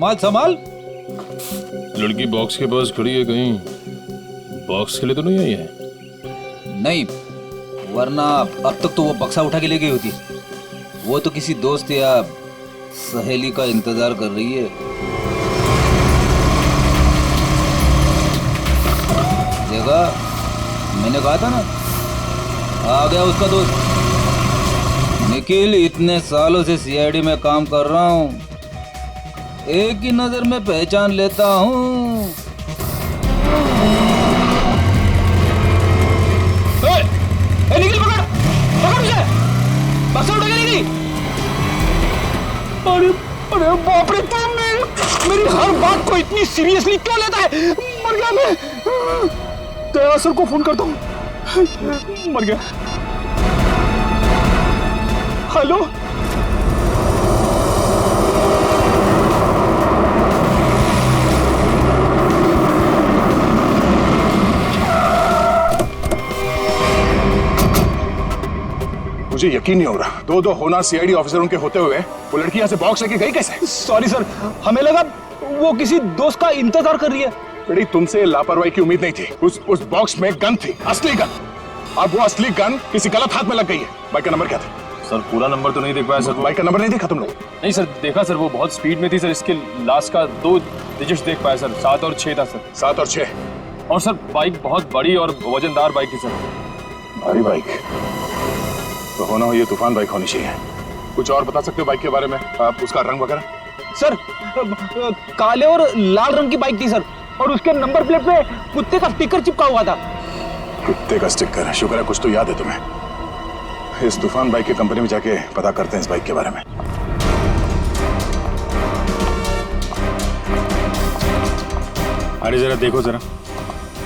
माल संभाल। लड़की बॉक्स के पास खड़ी है, कहीं बॉक्स के लिए तो नहीं आई है? नहीं, वरना अब तक तो वो बक्सा उठा के ले गई होती। वो तो किसी दोस्त या सहेली का इंतजार कर रही है। देखा, मैंने कहा था ना, आ गया उसका दोस्त निखिल। इतने सालों से सीआईडी में काम कर रहा हूँ, एक ही नजर में पहचान लेता हूँ। निखिल पकड़ पकड़ उसे, बक्सा उठा के ले गई। अरे अरे बाप रे, तुम मेरी हर बात को इतनी सीरियसली क्यों लेता है? मर गया मैं। दया सर को फोन करता हूँ। मर गया। हेलो, मुझे यकीन नहीं हो रहा, दो होना सीआईडी ऑफिसरों के होते हुए वो लड़की यहाँ से बॉक्स लेके गई कैसे? सॉरी सर, हमें लगा वो किसी दोस्त का इंतजार कर रही है। बेटी, तुमसे लापरवाही की उम्मीद नहीं थी। उस बॉक्स में गन थी, असली गन। अब वो असली गन किसी गलत हाथ में लग गई है। बाइक का नंबर क्या था? सर पूरा नंबर तो नहीं देख पाया सर। बाइक का नंबर नहीं देखा तुम लोग? नहीं सर, देखा सर, वो बहुत स्पीड में थी सर। इसके लास्ट का 2 डिजिट्स देख पाया सर, 7 और 6 था सर। 7 और 6। और सर बाइक बहुत बड़ी और वजनदार बाइक थी सर। भारी बाइक तो होना हो, ये तूफान बाइक होनी चाहिए। कुछ और बता सकते हो बाइक के बारे में? आप उसका रंग वगैरह? सर काले और लाल रंग की बाइक थी सर, और उसके नंबर प्लेट पे कुत्ते का स्टिकर चिपका हुआ था। कुत्ते का स्टिकर? शुक्र है कुछ तो याद है तुम्हें। इस तूफान बाइक की कंपनी में जाके पता करते हैं इस बाइक के बारे में। अरे जरा देखो जरा,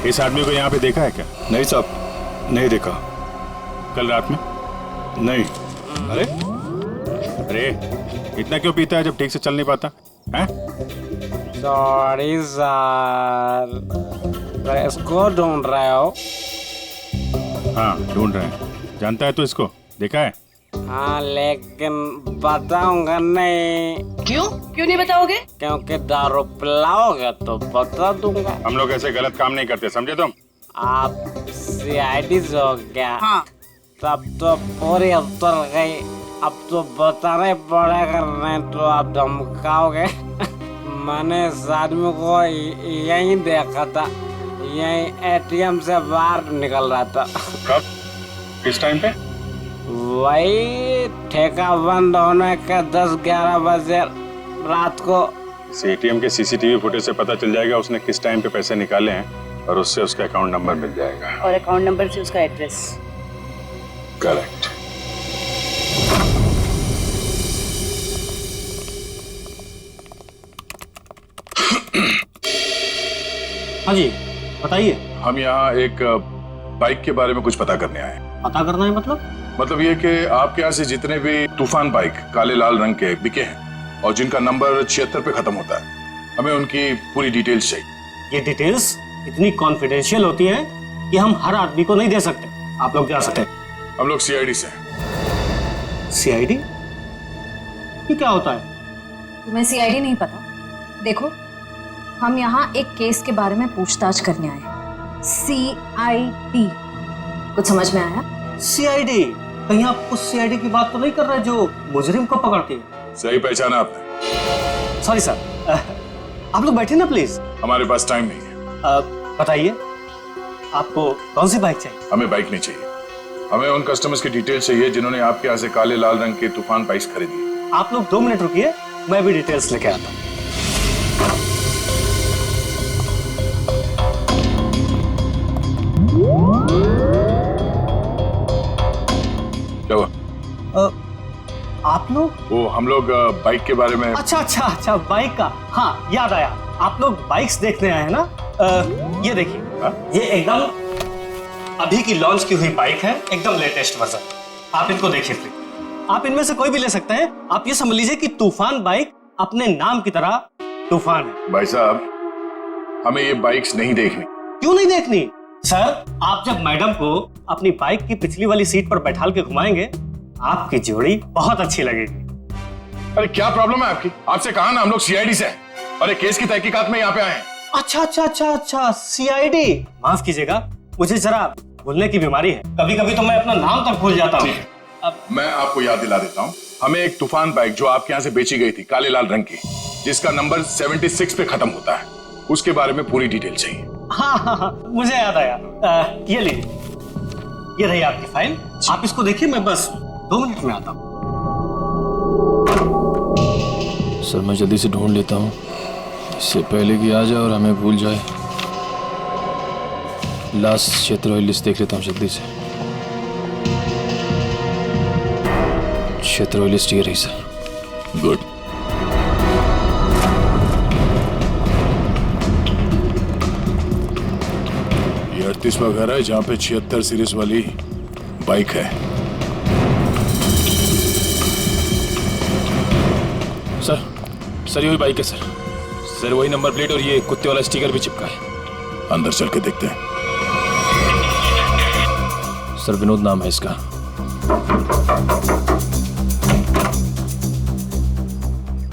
इस आदमी को यहाँ पे देखा है क्या? नहीं साहब, नहीं देखा। कल रात में? नहीं। अरे अरे, इतना क्यों पीता है जब ठीक से चल नहीं पाता है? सॉरी सर, इसको ढूंढ रहे हो? हाँ ढूंढ रहे हैं। जानता है तू इसको? देखा है? हाँ, लेकिन बताऊंगा नहीं। क्यों नहीं बताओगे? क्योंकि दारू पिलाओगे तो बता दूंगा। हम लोग ऐसे गलत काम नहीं करते, समझे तुम? आप सीआईडी हो क्या? हाँ। तब तो पूरी उतर गई। अब तो बताना पड़ेगा, नहीं तो आप धमकाओगे। मैंने इस आदमी को यहीं देखा था, यहीं एटीएम से बाहर निकल रहा था। कब? किस टाइम पे? वही ठेका बंद होने के 10-11 बजे रात को। इस एटीएम के सीसीटीवी फुटेज से पता चल जाएगा उसने किस टाइम पे पैसे निकाले हैं, और उससे उसका अकाउंट नंबर मिल जाएगा। और अकाउंट नंबर से उसका एड्रेस। करेक्ट। हाँ जी बताइए। हम यहाँ एक बाइक के बारे में कुछ पता करने आए। पता करना है मतलब ये कि आपके यहाँ से जितने भी तूफान बाइक काले लाल रंग के बिके हैं और जिनका नंबर 76 पे खत्म होता है, हमें उनकी पूरी डिटेल्स चाहिए। ये डिटेल्स इतनी कॉन्फिडेंशियल होती हैं कि हम हर आदमी को नहीं दे सकते। आप लोग जा सकते हैं। हम लोग सीआईडी से हैं। सीआईडी? ये क्या होता है? तुम्हें सीआईडी नहीं पता? देखो, हम यहाँ एक केस के बारे में पूछताछ करने आए हैं। सीआईडी, कुछ समझ में आया? सीआईडी? कहीं आप उस सीआईडी की बात तो नहीं कर रहे जो मुजरिम को पकड़ती है? सही पहचाना आपने। सॉरी सर, आप लोग बैठे ना प्लीज। हमारे पास टाइम नहीं है। बताइए, आपको कौन सी बाइक चाहिए? हमें बाइक नहीं चाहिए, हमें उन कस्टमर्स की डिटेल्स चाहिए जिन्होंने आपके यहाँ से काले लाल रंग के तूफान बाइक्स खरीदी। आप लोग 2 मिनट रुकिए, मैं भी डिटेल्स लेके आता हूँ। क्या हुआ? आप लोग? वो हम लोग बाइक के बारे में। अच्छा, बाइक का। हाँ याद आया, आप लोग बाइक्स देखने आए हैं ना? ये देखिए, ये एकदम अभी की लॉन्च की हुई बाइक है, एकदम लेटेस्ट वर्जन। आप इनको देखिए प्लीज। आप इनमें से कोई भी ले सकते हैं। आप ये समझ लीजिए कि तूफान बाइक अपने नाम की तरह तूफान है। भाई साहब, हमें ये बाइक्स नहीं देखनी। क्यों नहीं देखनी? सर, आप जब मैडम को अपनी बाइक की पिछली वाली सीट पर बैठाल के घुमाएंगे, आपकी जोड़ी बहुत अच्छी लगेगी। अरे क्या प्रॉब्लम है आपकी? आपसे कहा ना हम लोग सीआईडी से हैं। और एक केस की तहकीकात में यहाँ पे आए हैं। अच्छा अच्छा अच्छा अच्छा, सीआईडी। माफ कीजिएगा, मुझे जरा भूलने की बीमारी है, कभी कभी तो मैं अपना नाम तक भूल जाता हूँ। मैं आपको याद दिला देता हूँ, हमें एक तूफान बाइक जो आपके यहाँ से बेची गई थी काले लाल रंग की, जिसका नंबर 76 पे खत्म होता है, उसके बारे में पूरी डिटेल चाहिए। हाँ, मुझे याद आया। ये लीजिए, ये रही आपकी फाइल, आप इसको देखिए, मैं बस 2 मिनट में आता हूँ। सर मैं जल्दी से ढूंढ लेता हूँ, इससे पहले कि आ जाए और हमें भूल जाए। लास्ट क्षेत्र लिस्ट देख लेता हूँ जल्दी से। क्षेत्र लिस्ट ये रही सर। गुड। ये 38वां घर है जहाँ पे 76 सीरीज वाली बाइक है। सर यही बाइक है सर वही नंबर प्लेट और ये कुत्ते वाला स्टिकर भी चिपका है। अंदर चल के देखते हैं। सर विनोद नाम है इसका।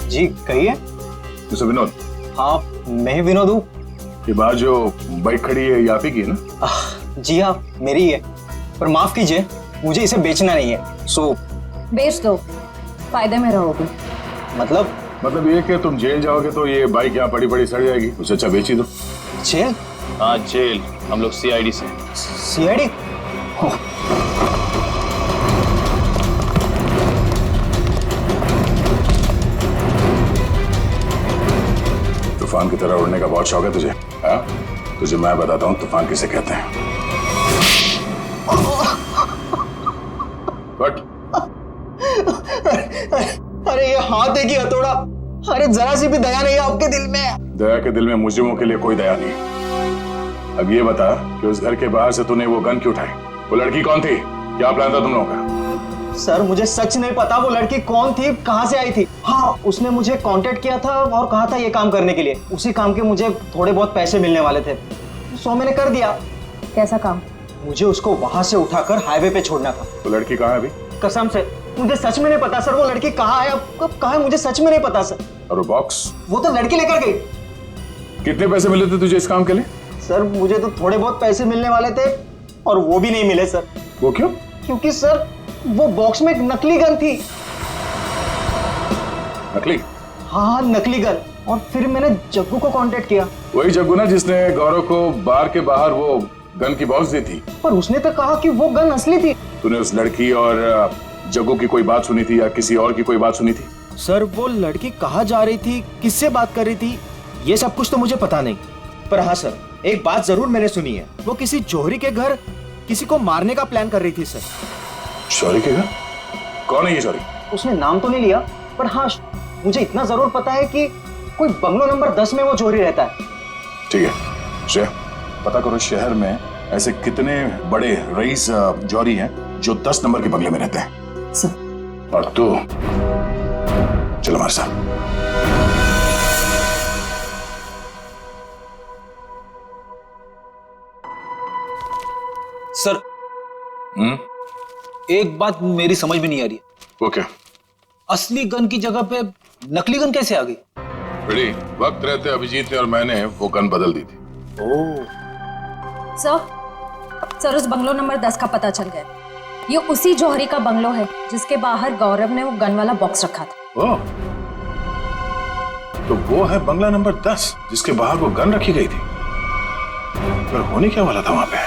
जी कहिए। मिस्टर विनोद। हाँ मैं ही विनोद हूँ। ये बाहर जो बाइक खड़ी है ये आप ही की है ना? जी हाँ मेरी ही है, पर माफ कीजिए मुझे इसे बेचना नहीं है। सो बेच दो, फायदे में रहोगे। मतलब ये कि तुम जेल जाओगे तो ये बाइक यहाँ पड़ी पड़ी सड़ जाएगी, उससे अच्छा बेच ही दो। जेल? हाँ जेल, हम लोग सीआईडी से। सीआईडी? तूफान की तरह उड़ने का बहुत शौक है तुझे? हाँ? तुझे मैं बताता हूँ तूफान किसे कहते हैं। कट। अरे ये हाथ है कि हथौड़ा? अरे जरा सी भी दया नहीं है आपके दिल में? दया के दिल में मुजरिमों के लिए कोई दया नहीं। अब ये बता कि उस घर के बाहर से तूने वो गन क्यों उठाई? वो लड़की कौन थी? क्या प्लान था तुम लोगों का? सर मुझे सच नहीं पता वो लड़की कौन थी, कहाँ से आई थी। हाँ उसने मुझे कांटेक्ट किया था और कहा था ये काम करने के लिए। उसी काम के मुझे थोड़े बहुत पैसे मिलने वाले थे, सो मैंने कर दिया। कैसा काम? मुझे उसको वहां से उठाकर हाईवे पे छोड़ना था। वो लड़की कहाँ है अभी? कसम से मुझे सच में नहीं पता सर, वो लड़की कहाँ है, अब कब कहाँ है, मुझे सच में नहीं पता सर। और वो बॉक्स? वो तो लड़की लेकर गई। कितने पैसे मिले थे तुझे इस काम के लिए? सर मुझे तो थोड़े बहुत पैसे मिलने वाले थे और वो भी नहीं मिले सर। वो क्यों? क्योंकि सर वो बॉक्स में एक नकली गन थी। नकली? हाँ नकली गन। और फिर मैंने जग्गू को कांटेक्ट किया। वही जग्गू ना जिसने गौरव को बार के बाहर वो गन की बॉक्स दी थी? पर उसने तो कहा कि वो गन असली थी। तूने उस लड़की और जग्गू की कोई बात सुनी थी या किसी और की कोई बात सुनी थी? सर वो लड़की कहाँ जा रही थी, किससे बात कर रही थी, ये सब कुछ तो मुझे पता नहीं। पर हाँ सर एक बात जरूर मैंने सुनी है, वो किसी जौहरी के घर किसी को मारने का प्लान कर रही थी सर। जौहरी के घर? कौन है ये जौहरी? उसने नाम तो नहीं लिया, पर हाँ मुझे इतना जरूर पता है कि कोई बंगलो नंबर 10 में वो जौहरी रहता है। ठीक है श्रेया, पता करो शहर में ऐसे कितने बड़े रईस जौहरी हैं जो 10 नंबर के बंगले में रहते हैं। सर। और तू चलो हमारे साथ। सर एक बात मेरी समझ में नहीं आ रही है। वो क्या? असली गन की जगह पे नकली गन कैसे आ गई? बेटी वक्त रहते अभिजीत ने और मैंने वो गन बदल दी थी। सर उस बंगलो नंबर 10 का पता चल गया। ये उसी जौहरी का बंगलो है जिसके बाहर गौरव ने वो गन वाला बॉक्स रखा था। ओह, तो वो है बंगला नंबर 10 जिसके बाहर वो गन रखी गई थी। पर होने क्या वाला था वहां पे?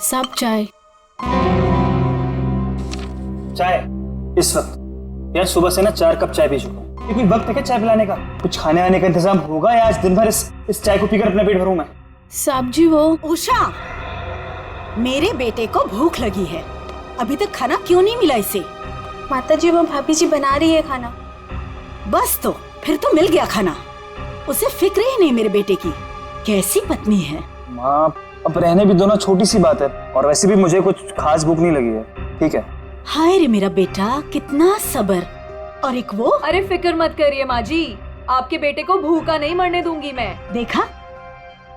सब चाय इस वक्त यार, सुबह से ना 4 कप चाय पी चुका हूँ। ये कोई वक्त है क्या चाय पिलाने का? कुछ खाने आने का इंतजाम होगा या आज दिन भर इस चाय को पीकर अपना पेट भरूं मैं? साहब जी वो उषा, मेरे बेटे को भूख लगी है, अभी तक खाना क्यों नहीं मिला इसे? माता जी वो भाभी जी बना रही है खाना। बस तो फिर तो मिल गया खाना। उसे फिक्र ही नहीं मेरे बेटे की। कैसी पत्नी है। माँ अब रहने भी दो ना, छोटी सी बात है, और वैसे भी मुझे कुछ खास भूख नहीं लगी है। ठीक है। हाय रे मेरा बेटा, कितना सब्र। और एक वो। अरे फिक्र मत करिए माँ जी, आपके बेटे को भूखा नहीं मरने दूंगी मैं। देखा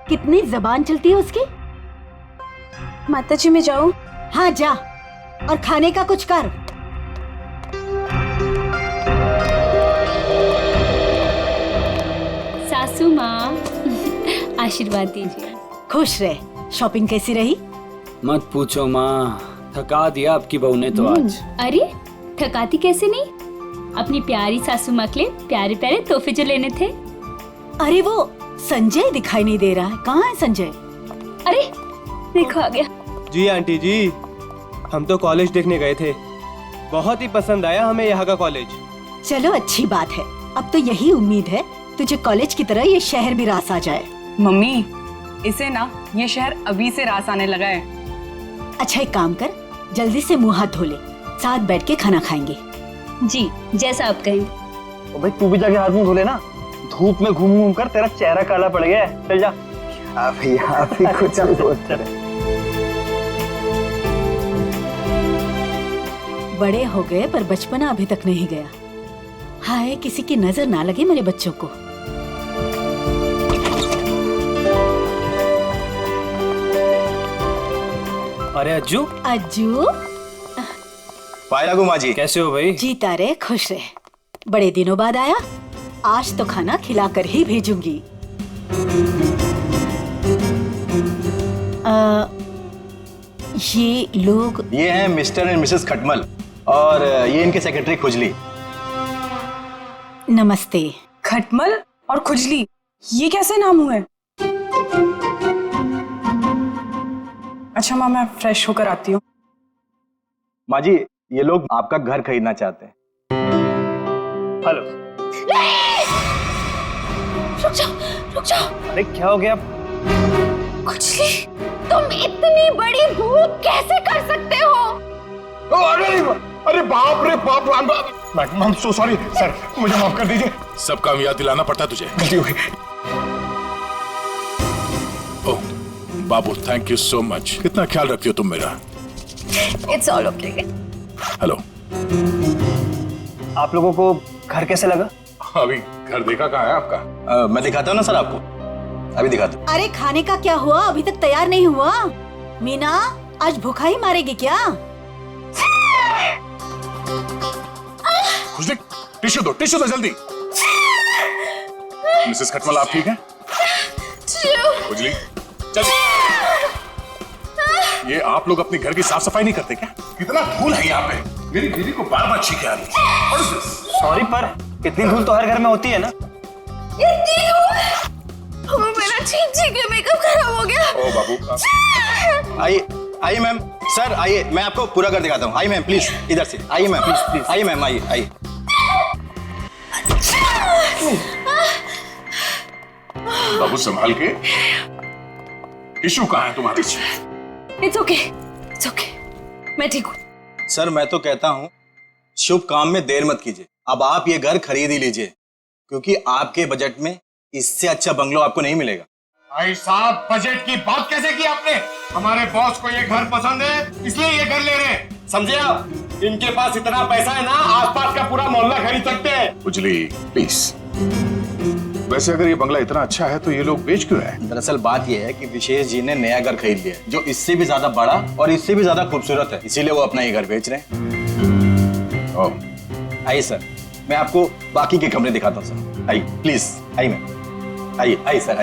कितनी जबान चलती है उसकी। माता जी मैं जाऊं? हाँ जा, और खाने का कुछ कर। सासू माँ आशीर्वाद दीजिए। खुश रहे। शॉपिंग कैसी रही? मत पूछो माँ, थका दिया आपकी बहू ने तो आज। अरे थकाती कैसे नहीं, अपनी प्यारी सासू माँ के लिए प्यारे प्यारे तोहफे जो लेने थे। अरे वो संजय दिखाई नहीं दे रहा है, कहाँ है संजय? अरे देखो आ गया। जी आंटी जी, हम तो कॉलेज देखने गए थे, बहुत ही पसंद आया हमें यहाँ का कॉलेज। चलो अच्छी बात है। अब तो यही उम्मीद है तुझे कॉलेज की तरह ये शहर भी रास आ जाए। मम्मी, इसे ना ये शहर अभी से रास आने लगा है। अच्छा एक काम कर, जल्दी से मुंह हाथ धो ले, साथ बैठ के खाना खाएंगे। जी जैसा आप कहें। ओ भाई तू भी जाके हाथ मुंह धो लेना, धूप में घूम घूम कर तेरा चेहरा काला पड़ गया है। चल जा। आप ही कुछ बोलते रहे। बड़े हो गए पर बचपना अभी तक नहीं गया। हाय किसी की नजर ना लगे मेरे बच्चों को। अरे अज्जू। अज्जू पायला गुमा जी, कैसे हो भाई? जीता रहे खुश रहे। बड़े दिनों बाद आया, आज तो खाना खिलाकर ही भेजूंगी। ये लोग? ये हैं मिस्टर एंड मिसेस खटमल और ये इनके सेक्रेटरी खुजली। नमस्ते। खटमल और खुजली, ये कैसे नाम हुए? अच्छा माँ, मैं फ्रेश होकर आती हूँ। माँ जी, ये लोग आपका घर खरीदना चाहते हैं। हेलो। रुक जाओ। अरे क्या हो गया? खुजली, तुम इतनी बड़ी भूख कैसे कर सकते हो? अरे बाप रे बाप, I am so sorry sir, मुझे माफ कर दीजिए। सब काम याद दिलाना पड़ता है तुझे। गलती हो गई। ओह बाबू, थैंक यू सो मच। कितना ख्याल रखती हो तुम मेरा। It's all okay. हेलो। आप लोगों को घर कैसे लगा? अभी घर देखा कहाँ है आपका? मैं दिखाता हूँ ना सर आपको, अभी दिखाता हूँ। अरे खाने का क्या हुआ, अभी तक तैयार नहीं हुआ। मीना आज भूखा ही मारेगी क्या? खुजली, टिश्यू दो जल्दी। मिसेस खटमल आप ठीक हैं? खुजली जल्दी। ये आप लोग अपने घर की साफ सफाई नहीं करते क्या? कितना धूल है यहाँ पे, मेरी बीवी को बार बार छींके आ रही है। सॉरी पर इतनी धूल तो हर घर में होती है ना। मेरा छींक के मेकअप खराब हो गया। ओ बाबू। आइए मैम, सर आइए, मैं आपको पूरा घर दिखाता हूँ। आइए मैम प्लीज, इधर से आइए मैम, प्लीज आइए मैम, आइए। बाबू संभाल के। टिश्यू कहाँ है तुम्हारे? इट्स ओके, मैं ठीक हूँ। सर मैं तो कहता हूँ शुभ काम में देर मत कीजिए, अब आप ये घर खरीद ही लीजिए, क्योंकि आपके बजट में इससे अच्छा बंगलो आपको नहीं मिलेगा। भाई साहब, बजट की बात कैसे की आपने? हमारे बॉस को ये घर पसंद है, इसलिए ये घर ले रहे हैं, समझे आप? इनके पास इतना पैसा है ना, आसपास का पूरा मोहल्ला खरीद सकते हैं। खुजली प्लीज। वैसे अगर ये बंगला इतना अच्छा है तो ये लोग बेच क्यों रहे हैं? दरअसल बात ये है कि विशेष जी ने नया घर खरीद लिया है, जो इससे भी ज्यादा बड़ा और इससे भी ज्यादा खूबसूरत है, इसीलिए वो अपना ये घर बेच रहे हैं। आइए सर, मैं आपको बाकी के कमरे दिखाता हूँ सर। आइए प्लीज, आइए मैम, आइए सर,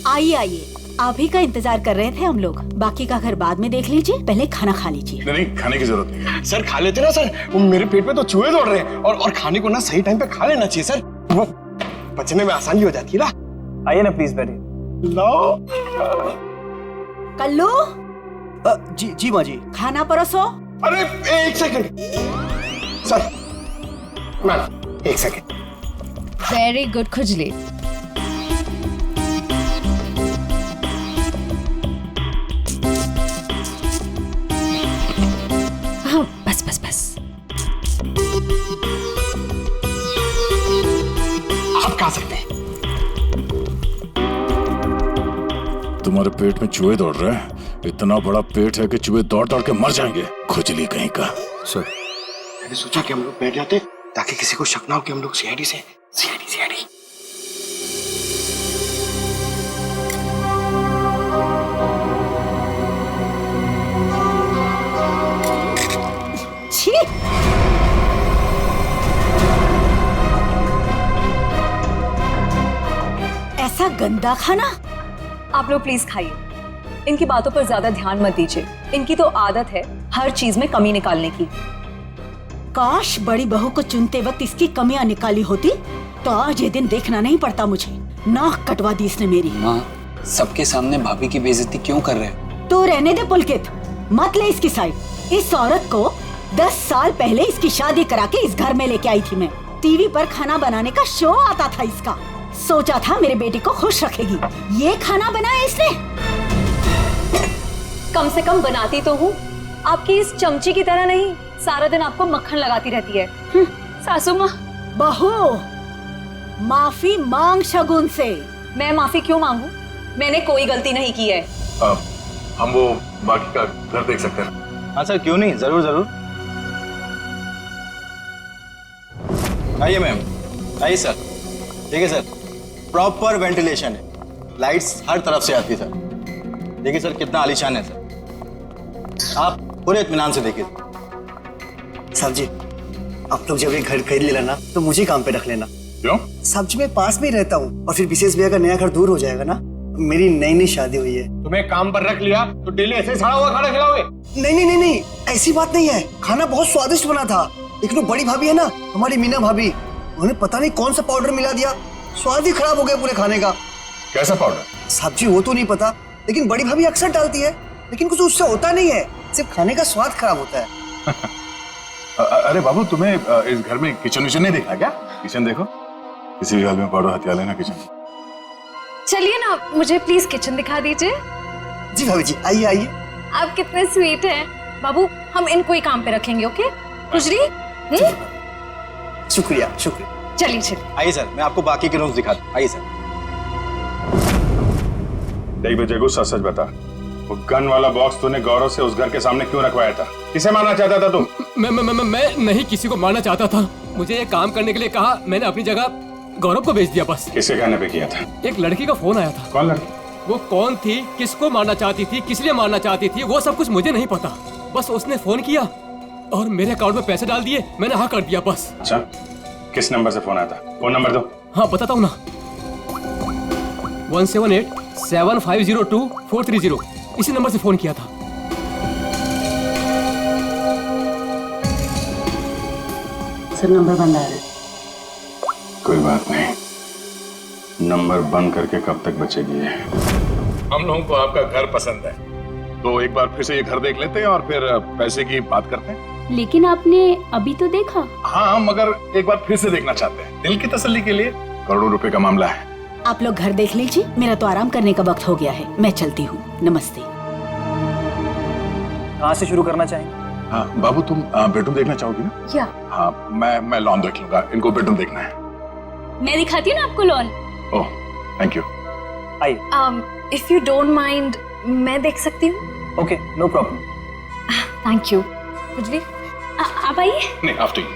आइए। आप ही का इंतजार कर रहे थे हम लोग। बाकी का घर बाद में देख लीजिए, पहले खाना खा लीजिए। नहीं, खाने की जरूरत नहीं है। सर खा लेते ना सर, वो मेरे पेट में तो चूहे दौड़ रहे हैं, और खाने को ना सही टाइम पे खा लेना चाहिए सर, वो पचने में आसानी हो जाती है ना। आइए ना प्लीज बैठिए। लो कल्लू। जी माँ जी। खाना परोसो। अरे एक सेकंड सर, मैम एक सेकंड। वेरी गुड खुजली। हाँ, बस। आप खा सकते हैं। तुम्हारे पेट में चूहे दौड़ रहे हैं? इतना बड़ा पेट है कि चूहे दौड़ दौड़ के मर जाएंगे। खुजली कहीं का। सर मैंने सोचा कि हम लोग बैठ जाते ताकि किसी को शक ना हो कि हम लोग सीआईडी से। छी! गंदा खाना। आप लोग प्लीज खाइए, इनकी बातों पर ज्यादा ध्यान मत दीजिए। इनकी तो आदत है हर चीज में कमी निकालने की। काश बड़ी बहू को चुनते वक्त इसकी कमियां निकाली होती तो आज ये दिन देखना नहीं पड़ता मुझे। नाक कटवा दी इसने मेरी। माँ, सबके सामने भाभी की बेइज्जती क्यों कर रहे हो? तो रहने दे पुलकित, मत ले इसकी साइड। इस औरत को 10 साल पहले इसकी शादी करा के इस घर में लेके आई थी मैं। टीवी पर खाना बनाने का शो आता था इसका। सोचा था मेरे बेटे को खुश रखेगी, ये खाना बनाया इसने। कम से कम बनाती तो हूँ, आपकी इस चमची की तरह नहीं सारा दिन आपको मक्खन लगाती रहती है। सासू माँ। बहू, माफी मांग शगुन से। मैं माफी क्यों मांगू? मैंने कोई गलती नहीं की है। हम वो बाकी का घर देख सकते हैं? हाँ सर, क्यों नहीं, जरूर जरूर। आइए मैम, आइए सर। ठीक है सर, प्रॉपर वेंटिलेशन है, लाइट्स हर तरफ से आती है सर। देखिए सर कितना आलीशान है सर, आप पूरे इत्मीनान से देखिए। साहब जी, आप लोग जब ये घर खरीद लेना ना तो मुझे काम पे रख लेना। क्यों? साहब जी मैं पास में ही रहता हूँ और फिर विशेष भैया का नया घर दूर हो जाएगा ना। मेरी नई नई शादी हुई है। तुम्हें काम पर रख लिया तो डेली ऐसे सड़ा हुआ खाना खिलाओगे? नहीं नहीं नहीं नहीं, ऐसी बात नहीं है। खाना बहुत स्वादिष्ट बना था, लेकिन वो बड़ी भाभी है ना, हमारी मीना भाभी, उन्होंने पता नहीं कौन सा पाउडर मिला दिया, स्वाद ही खराब हो गया पूरे खाने का। कैसा पाउडर? साहब जी वो तो नहीं पता, लेकिन बड़ी भाभी अक्सर डालती है, लेकिन कुछ उससे होता नहीं है, सिर्फ खाने का स्वाद खराब होता है। अरे बाबू, तुम्हें इस घर में किचन विचन नहीं देखा क्या? किचन देखो, किसी भी हाल में पाउडर हथिया लेना किचन। चलिए ना, मुझे प्लीज किचन दिखा दीजिए। जी भाभी जी, आइए आइए। आप कितने स्वीट हैं बाबू। हम इनको ही काम पे रखेंगे, ओके? खुजरी। शुक्रिया शुक्रिया। चलिए चलिए। आइए सर, मैं आपको बाकी के रूम्स दिखा दूं। आइए सर। देख बेटे, गुस्सा सच बता, वो गन वाला बॉक्स तूने गौरव से उस घर के सामने क्यों रखवाया था? किसे मारना चाहता था तू? मैं नहीं किसी को मारना चाहता था। मुझे ये काम करने के लिए कहा, मैंने अपनी जगह गौरव को भेज दिया बस। किसके कहने पे किया था? एक लड़की का फोन आया था। कौन लड़की? वो कौन थी, किसको मारना चाहती थी, किस लिए मारना चाहती थी, वो सब कुछ मुझे नहीं पता। बस उसने फोन किया और मेरे अकाउंट में पैसे डाल दिए, मैंने हाँ कर दिया बस। अच्छा, किस नंबर से फोन आया था? फोन नंबर दो। हाँ बताता हूँ ना, 1787502 इसी नंबर से फोन किया था। सर नंबर बंद आ रहा है। कोई बात नहीं, नंबर बंद करके कब तक बचेगी ये? हम लोगों को आपका घर पसंद है, तो एक बार फिर से ये घर देख लेते हैं और फिर पैसे की बात करते हैं। लेकिन आपने अभी तो देखा। हाँ, मगर एक बार फिर से देखना चाहते हैं, दिल की तसल्ली के लिए। करोड़ों रुपए का मामला है। आप लोग घर देख लीजिए, मेरा तो आराम करने का वक्त हो गया है, मैं चलती हूँ। नमस्ते। कहाँ से शुरू करना चाहेंगे? हाँ बाबू, तुम बेडरूम देखना चाहोगी ना? या हाँ, मैं लॉन देख लूंगा, इनको बेडरूम देखना है। मैं दिखाती हूँ ना आपको लॉन। Oh, thank you. आइए। इफ यू डोंट माइंड, मैं देख सकती हूँ? Okay, no problem. Thank you. खुजरी, आप आइए। नहीं, आफ्टर यू।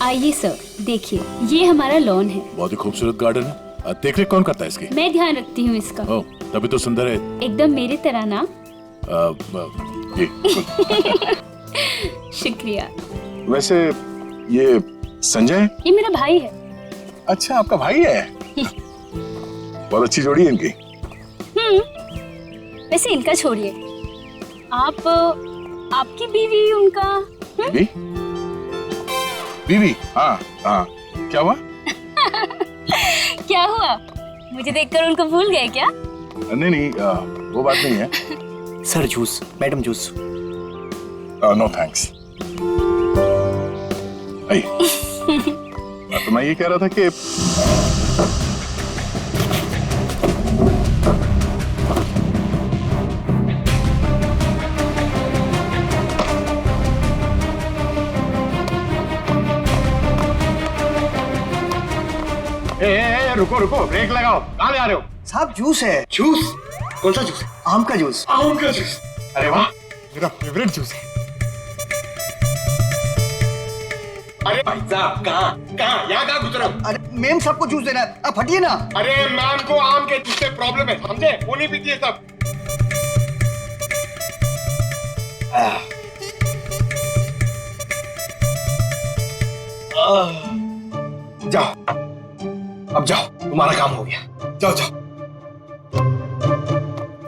आइए सर, देखिए ये हमारा लॉन है। बहुत ही खूबसूरत गार्डन है। देख रेख कौन करता है इसकी? मैं ध्यान रखती हूँ इसका। ओह, तभी तो सुंदर है। एकदम मेरी तरह ना। ये शुक्रिया। वैसे ये संजय? ये मेरा भाई है। अच्छा, आपका भाई है? बहुत अच्छी जोड़ी है इनकी। वैसे इनका छोड़िए, आपकी बीवी उनका। बीवी? बीवी? हाँ हाँ, क्या हुआ? क्या हुआ? मुझे देखकर उनको भूल गए क्या? नहीं नहीं, वो बात नहीं है। Sir juice, madam juice. No thanks. तो मैं ये कह रहा था कि रुको रुको, ब्रेक लगाओ। कहाँ ले आ रहे हो? साहब जूस है। जूस? कौन सा जूस? आम का जूस। आम का जूस? अरे वाह, मेरा फेवरेट जूस है। अरे भाई साहब कहाँ यहाँ कहाँ घुस रहे हो? अरे मैम सबको जूस देना है, आप हटिए ना। अरे मैम को आम के जूस से प्रॉब्लम है, समझे? वो नहीं पीती है सब। जाओ, अब जाओ, तुम्हारा काम हो गया। जाओ जाओ।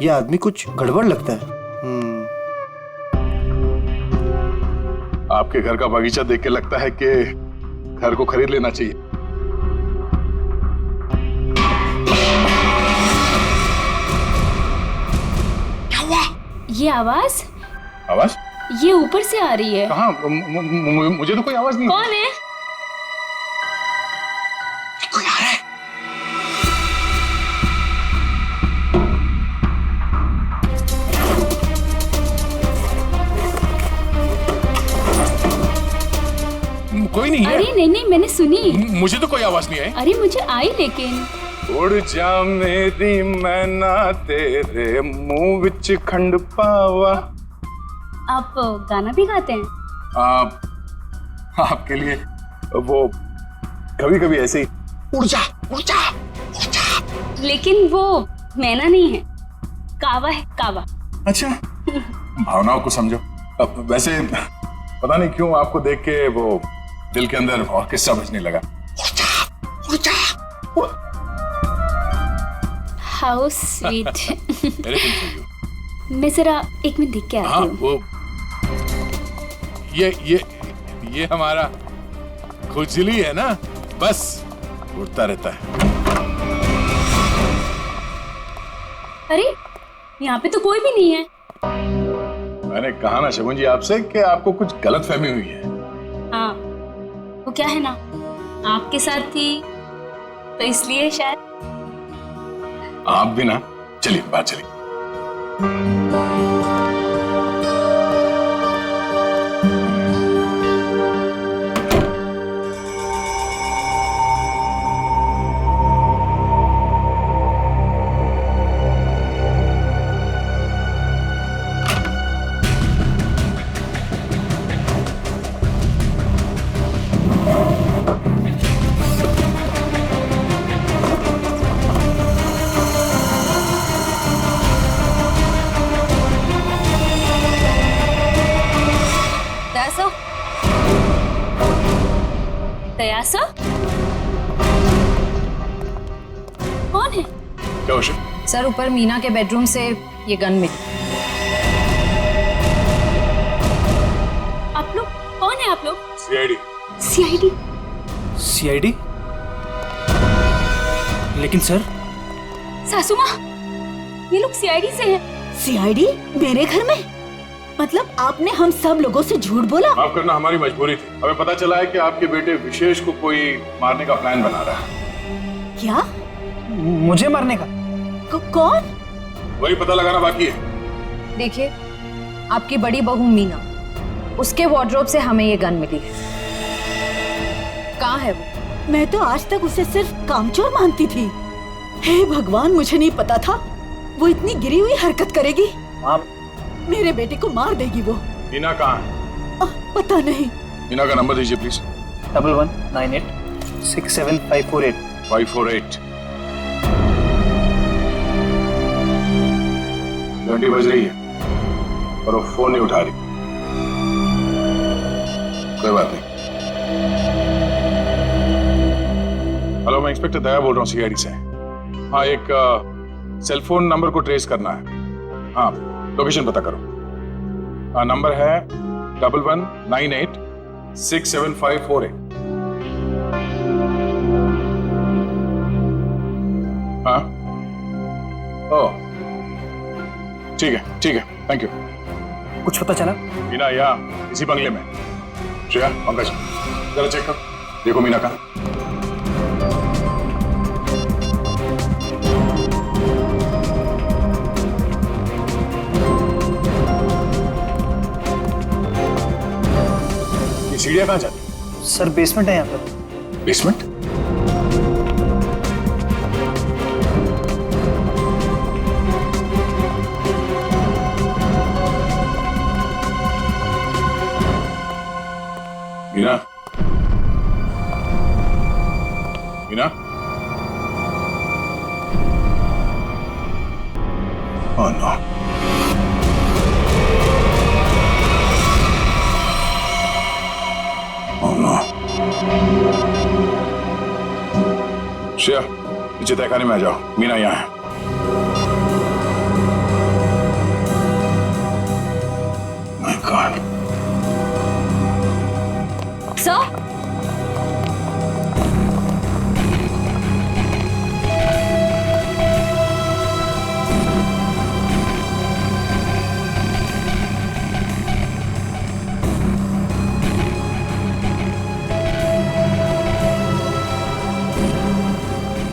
ये आदमी कुछ गड़बड़ लगता है। आपके घर का बगीचा देख के लगता है कि घर को खरीद लेना चाहिए। क्या हुआ? ये आवाज आवाज ये ऊपर से आ रही है। कहाँ? मुझे तो कोई आवाज नहीं। कौन है? कोई आ रहा है। कोई नहीं है। अरे नहीं मैंने सुनी। मुझे तो कोई आवाज नहीं आई। अरे मुझे आई लेकिन। उड़ जा मेरी मैना तेरे मुंह विच खंड पावा। आप गाना भी गाते हैं? आपके लिए वो कभी कभी ऐसे ही उड़ जा उड़ जा उड़ जा। लेकिन वो मैना नहीं है, कावा है, कावा। अच्छा भावनाओं को समझो। अब वैसे पता नहीं क्यों आपको देख के वो दिल के अंदर और किस्सा बजने लगा। उड़ जा हाउ स्वीट। मैं जरा एक मिनट देख के आती हूँ। वो ये हमारा खुजली है ना, बस उड़ता रहता है। अरे यहाँ पे तो कोई भी नहीं है। मैंने कहा ना शगुन जी आपसे कि आपको कुछ गलत फहमी हुई है। हाँ वो क्या है ना, आपके साथ थी तो इसलिए शायद। आप भी ना, चलिए बात चलिए। दयासा कौन है? क्या हुआ? सर ऊपर मीना के बेडरूम से ये गन मिली। आप लोग कौन है? आप लोग सीआईडी। सीआईडी? सीआईडी? लेकिन सर सासू माँ, ये लोग सीआईडी से हैं। सीआईडी मेरे घर में? मतलब आपने हम सब लोगों से झूठ बोला? माफ करना, हमारी मजबूरी थी। हमें पता चला है कि आपके बेटे विशेष को कोई मारने का प्लान बना रहा है। क्या? मुझे मारने का? कौन? वही पता लगाना बाकी है। देखिए, आपकी बड़ी बहू मीना, उसके वार्डरोब से हमें ये गन मिली है। कहाँ है वो? मैं तो आज तक उसे सिर्फ कामचोर मानती थी। हे भगवान, मुझे नहीं पता था वो इतनी गिरी हुई हरकत करेगी। मेरे बेटे को मार देगी वो। मीना कहाँ है? पता नहीं। मीना का नंबर दीजिए प्लीज। 1198 67548 548। घंटी बज रही है और वो फोन नहीं उठा रही। कोई बात नहीं। हेलो, मैं इंस्पेक्टर दया बोल रहा हूँ सीआईडी से। हाँ, एक सेलफोन नंबर को ट्रेस करना है। हाँ, लोकेशन पता करो। नंबर है 1198 67548। हाँ, ओह ठीक है, थैंक यू। कुछ पता चला? मीना यहाँ इसी बंगले में। श्रेया, पंकज, जरा चेक करो, देखो मीना कहाँ। सीढ़ियाँ कहाँ जाती? सर बेसमेंट है यहाँ पर। Basement? Meena, Meena? Oh no. Oh no. Shreya, नीचे तहखाने में आ जाओ, मीना यहाँ है। My God. सर,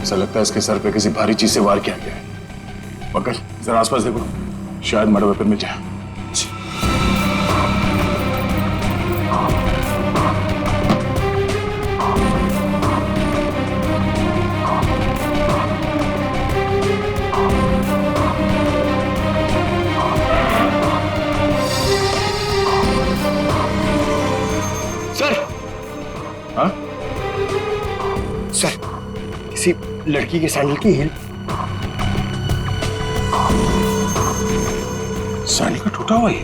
ऐसा लगता है इसके सर पे किसी भारी चीज से वार किया गया है। पंकज, जरा आसपास देखो, शायद मर्डर वेपन में जाए। सर। हाँ? सर, किसी लड़की के सैंडल की हील। सैंडल का टूटा हुआ है।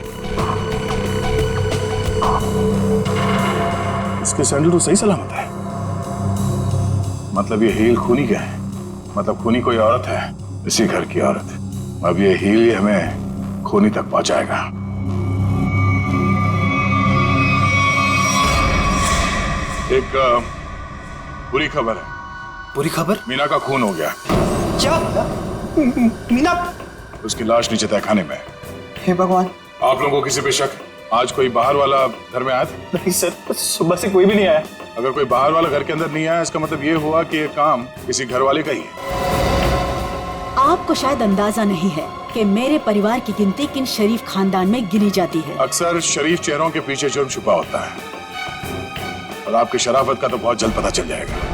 इसके सैंडल तो सही सलामत है। मतलब ये हील खूनी क्या है? मतलब खूनी कोई औरत है, इसी घर की औरत। अब ये हील ही हमें खूनी तक पहुंचाएगा। एक बुरी खबर है। बुरी खबर? मीना का खून हो गया। क्या? मीना? उसकी लाश नीचे तहखाने में है। हे भगवान। आप लोगों को किसी पे शक? आज कोई बाहर वाला घर में आया था? नहीं सर, सुबह से कोई भी नहीं आया। अगर कोई बाहर वाला घर के अंदर नहीं आया, इसका मतलब ये हुआ कि ये काम किसी घर वाले का ही है। आपको शायद अंदाजा नहीं है कि मेरे परिवार की गिनती किन शरीफ खानदान में गिनी जाती है। अक्सर शरीफ चेहरों के पीछे जुर्म छुपा होता है, और आपकी शराफत का तो बहुत जल्द पता चल जाएगा।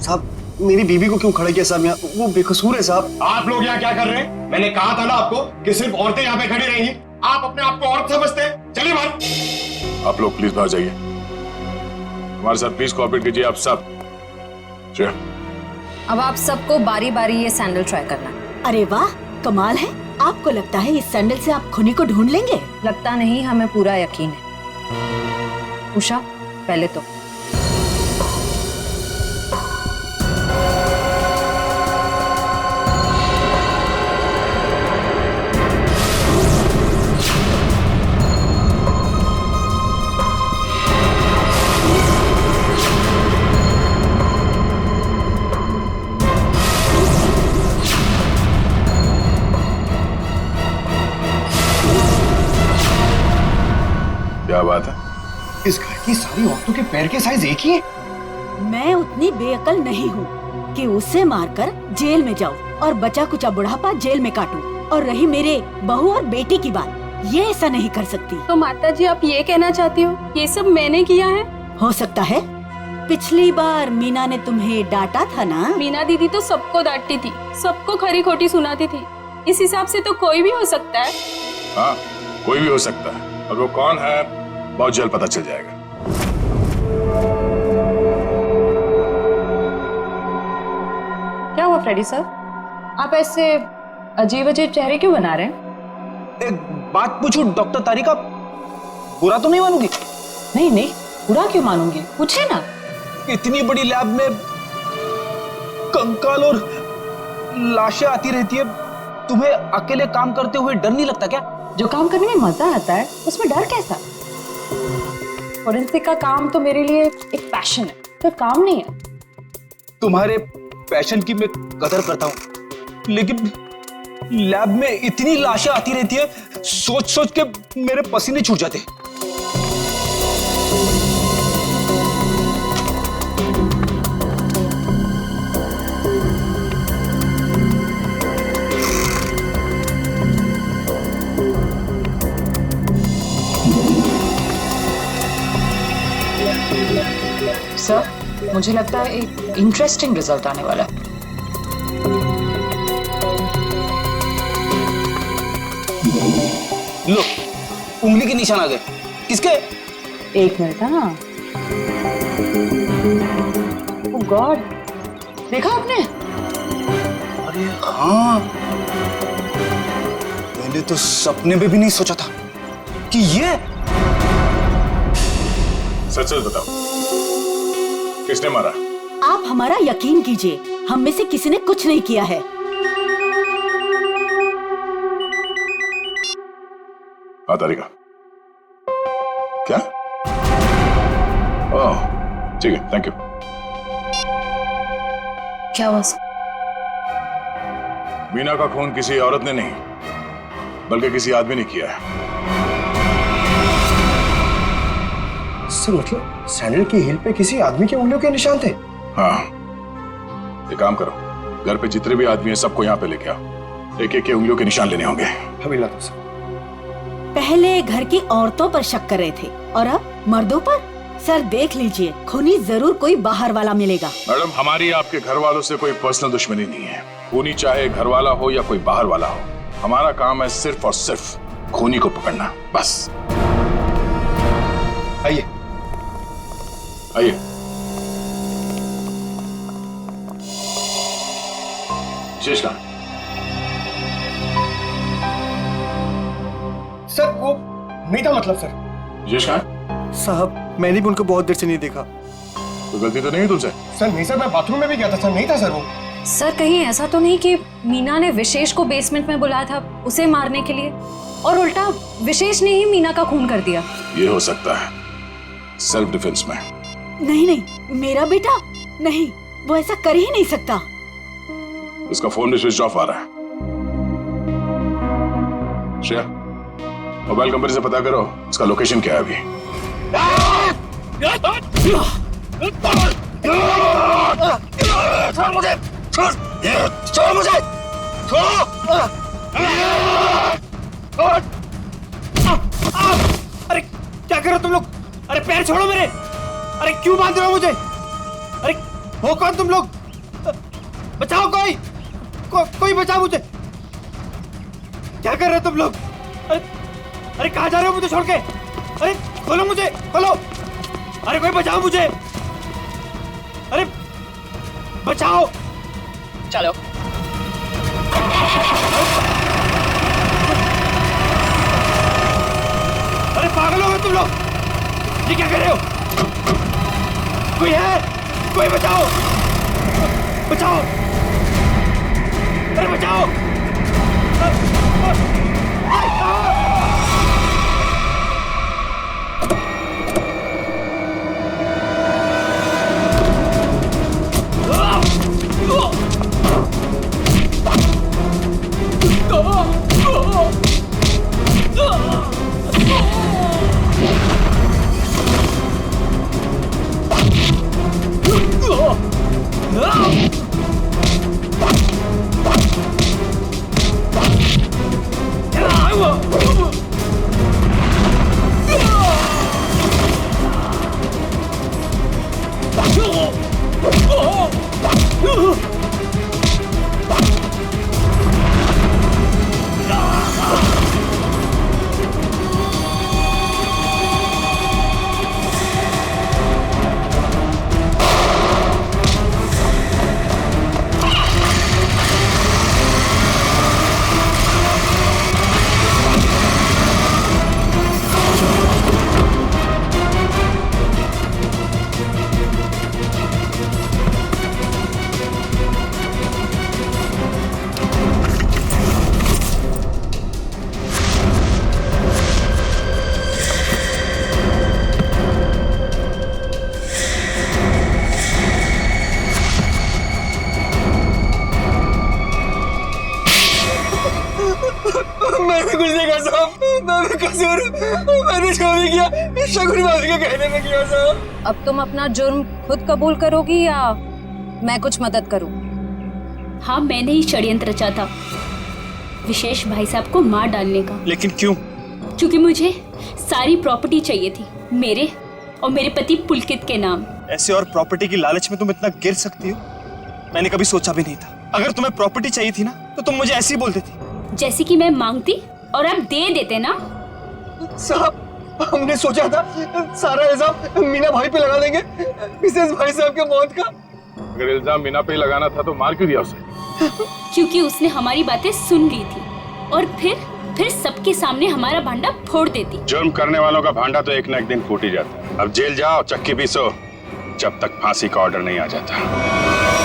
साहब, मेरी बीवी को क्यों खड़ा किया साहब यहाँ? वो बेकसूर है साहब। आप लोग यहाँ क्या कर रहे हैं? मैंने कहा था ना आपको कि सिर्फ औरतें यहाँ पे खड़ी रहेंगी। आप अपने आप को औरत समझते हैं। चलिए बाहर। आप लोग प्लीज बाहर जाइए। हमारे साथ प्लीज कोऑपरेट कीजिए आप सब। श्रेया, अब आप सबको बारी बारी ये सैंडल ट्राई करना है। अरे वाह, कमाल है। आपको लगता है इस सैंडल से आप खूनी को ढूंढ लेंगे? लगता नहीं, हमें पूरा यकीन है। उषा, पहले तो क्या बात है? इस घर की सारी औरतों के पैर के साइज एक ही है। मैं उतनी बेअकल नहीं हूँ कि उसे मारकर जेल में जाऊँ और बचा कुचा बुढ़ापा जेल में काटूं। और रही मेरे बहू और बेटी की बात, ये ऐसा नहीं कर सकती। तो माताजी, आप ये कहना चाहती हो ये सब मैंने किया है? हो सकता है। पिछली बार मीना ने तुम्हें डांटा था ना? मीना दीदी तो सबको डांटती थी, सबको खरी खोटी सुनाती थी। इस हिसाब से तो कोई भी हो सकता है। हाँ, कोई भी हो सकता है, और वो कौन है बहुत जल्द पता चल जाएगा। क्या हुआ फ्रेडी सर? आप ऐसे अजीब अजीब चेहरे क्यों बना रहे हैं? एक बात पूछूं डॉक्टर तारिका, बुरा तो नहीं मानूंगी? नहीं नहीं, बुरा क्यों मानूंगी, पूछे ना। इतनी बड़ी लैब में कंकाल और लाशें आती रहती है, तुम्हें अकेले काम करते हुए डर नहीं लगता क्या? जो काम करने में मजा आता है उसमें डर कैसा? फोरेंसिक का काम तो मेरे लिए एक पैशन है, तो काम नहीं है। तुम्हारे पैशन की मैं कदर करता हूँ, लेकिन लैब में इतनी लाशें आती रहती है, सोच सोच के मेरे पसीने छूट जाते। सर, मुझे लगता है एक इंटरेस्टिंग रिजल्ट आने वाला है। लो, उंगली के निशान आ गए। किसके? एक मिनट। हाँ, गॉड, देखा आपने? अरे हाँ, मैंने तो सपने में भी नहीं सोचा था कि ये। सच सच बताओ, किसने मारा? आप हमारा यकीन कीजिए, हम में से किसी ने कुछ नहीं किया है। हाँ तारिका, क्या? ओह ठीक है, थैंक यू। क्या हुआ? मीना का खून किसी औरत ने नहीं बल्कि किसी आदमी ने किया है। सर मतलब सैंडल की हील पे किसी आदमी की उंगलियों के निशान थे? हाँ, एक काम करो, घर पे जितने भी आदमी हैं सबको यहाँ पे लेके आओ, एक एक के उंगलियों के निशान लेने होंगे। अभी लाता हूं सर। पहले घर की औरतों पर शक कर रहे थे और अब मर्दों पर। सर देख लीजिए, खूनी जरूर कोई बाहर वाला मिलेगा। मैडम, हमारी आपके घर वालों से कोई पर्सनल दुश्मनी नहीं है। खूनी चाहे घर वाला हो या कोई बाहर वाला हो, हमारा काम है सिर्फ और सिर्फ खूनी को पकड़ना, बस। आइए आइए। विशेष कहाँ? सर वो नहीं था, मतलब सर। विशेष कहाँ? साहब मैंने भी उनको बहुत देर से नहीं देखा। तो गलती तो नहीं है तुमसे? सर नहीं सर, मैं बाथरूम में भी गया था सर, नहीं था सर वो। सर कहीं ऐसा तो नहीं कि मीना ने विशेष को बेसमेंट में बुलाया था उसे मारने के लिए और उल्टा विशेष ने ही मीना का खून कर दिया? ये हो सकता है, सेल्फ डिफेंस में। नहीं नहीं, मेरा बेटा नहीं, वो ऐसा कर ही नहीं सकता। इसका फोन भी स्विच ऑफ आ रहा है। श्रेया, मोबाइल कंपनी से पता करो इसका लोकेशन क्या है अभी। छोड़ मुझे, छोड़ मुझे, अरे क्या कर रहे हो तुम लोग? अरे पैर छोड़ो मेरे, अरे क्यों बांध रहे हो मुझे? अरे हो कौन तुम लोग? बचाओ कोई बचाओ मुझे। क्या कर रहे हो तुम लोग? अरे कहाँ जा रहे हो मुझे छोड़ के? अरे खोलो मुझे, खोलो। अरे कोई बचाओ मुझे, अरे बचाओ। चलो अरे पागल हो गए तुम लोग, ये क्या कर रहे हो? कोई है? कोई बचाओ, बचाओ, अरे बचाओ। मैंने कुछ नहीं कहा साहब, मैं कसूर, मैंने जो भी किया शगुन भाभी के कहने में किया साहब। अब तुम अपना जुर्म खुद कबूल करोगी या मैं कुछ मदद करूं? हाँ, मैंने ही षड्यंत्र रचा था विशेष भाई साहब को मार डालने का। लेकिन क्यों? क्योंकि मुझे सारी प्रॉपर्टी चाहिए थी, मेरे और मेरे पति पुलकित के नाम। ऐसे और प्रॉपर्टी की लालच में तुम इतना गिर सकती हो, मैंने कभी सोचा भी नहीं था। अगर तुम्हें प्रॉपर्टी चाहिए थी ना तो तुम मुझे ऐसे ही बोल देती। जैसे कि मैं मांगती और आप दे देते ना। साहब हमने सोचा था सारा इल्जाम मीना भाई पे लगा देंगे, मिसेस भाई साहब के मौत का। अगर इल्जाम मीना पे ही लगाना था तो मार क्यों दिया उसे? क्योंकि उसने हमारी बातें सुन ली थी और फिर सबके सामने हमारा भांडा फोड़ देती। जुर्म करने वालों का भांडा तो एक न एक दिन फूट ही जाता है। अब जेल जाओ, चक्की पीसो, जब तक फांसी का ऑर्डर नहीं आ जाता।